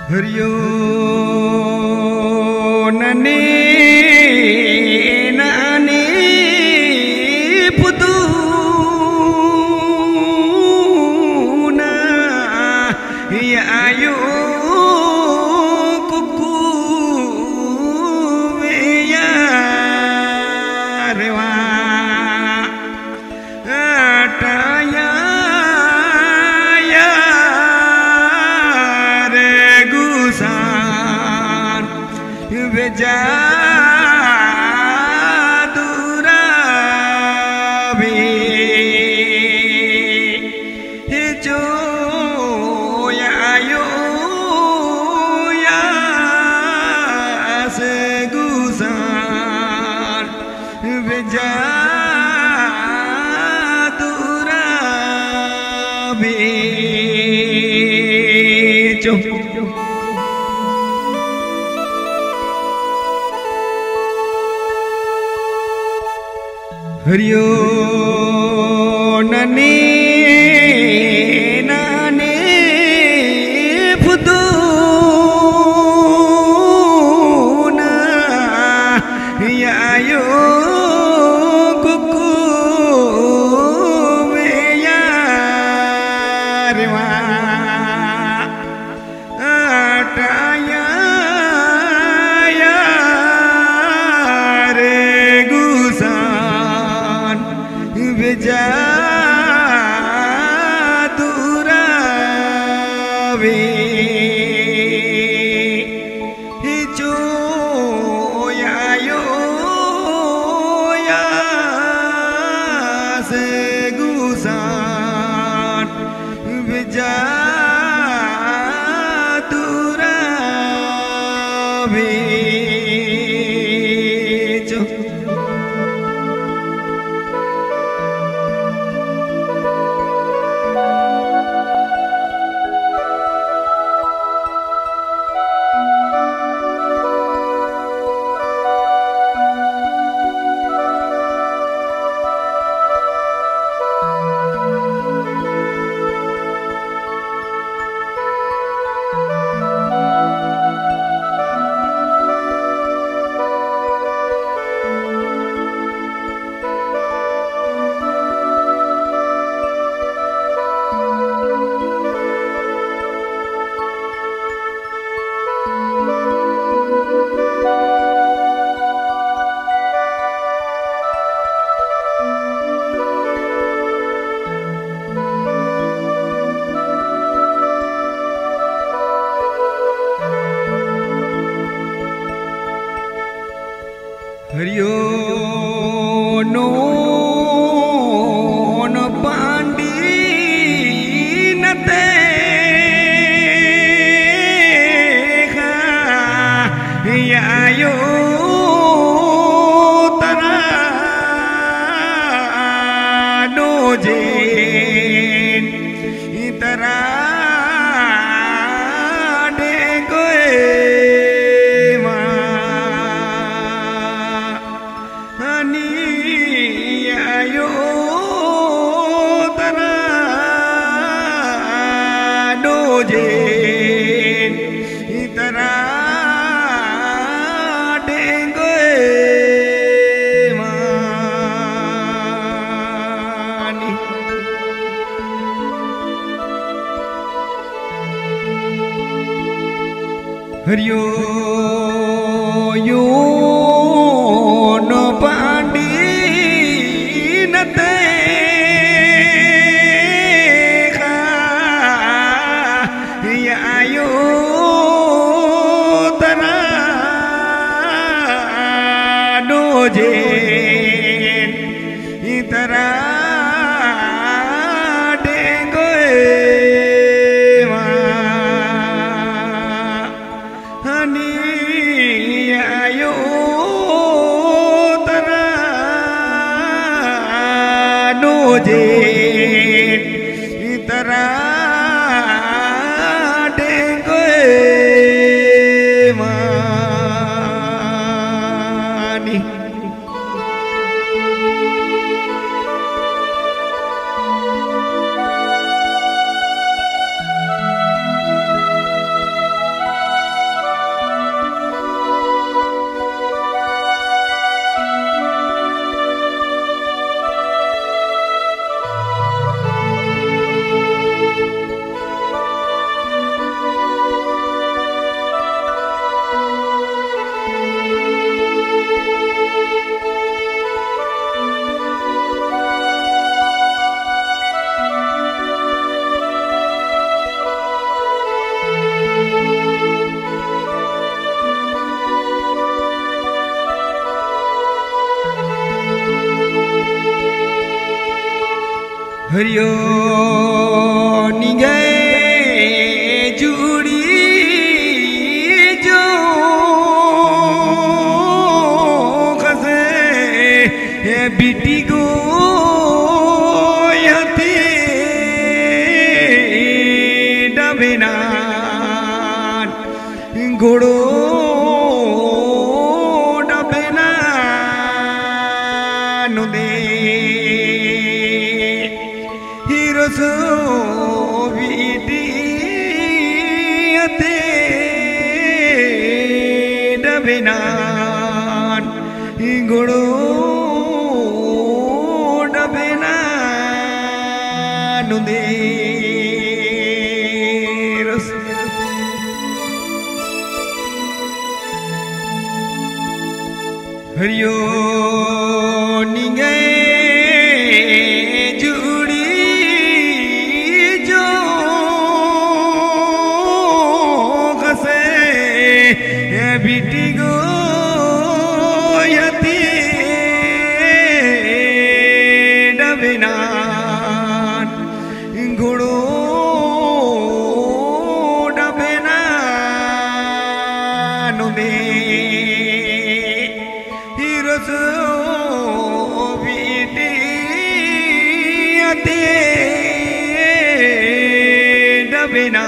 हरियो नने नाने पुतूना या आयो कुकू या रेवा आटाया बेजा दूरा भी जो यायो या से गुजार बेजा दूरा भी जो हरियो नने नाने पुतूना यायो कुकू या रेवा आटाया बेजा दूरा भी जो यायो या से गुजार बेजा दूरा भी जो हरियो नो न पांडी नते यायो तरा नो जे तरा दे गोए आयो तरा डोजे तरा डेंगे मानी हरियो यो न पांडी नते आयो तना डोजे तरा डेंगे हनी आयो हरियो निगे जुड़ी जो खसे बिटी गो यते डबेना घोड़ो डबेना नुदे हिरोसो बिटी यते डबेना घोड़ो डबेना नुदे हरियो निगे जुड़ी जो खसे बिटी गो यती डबेना घोड़ो डबेना नुदे हिरोसो बिटी यते डबेना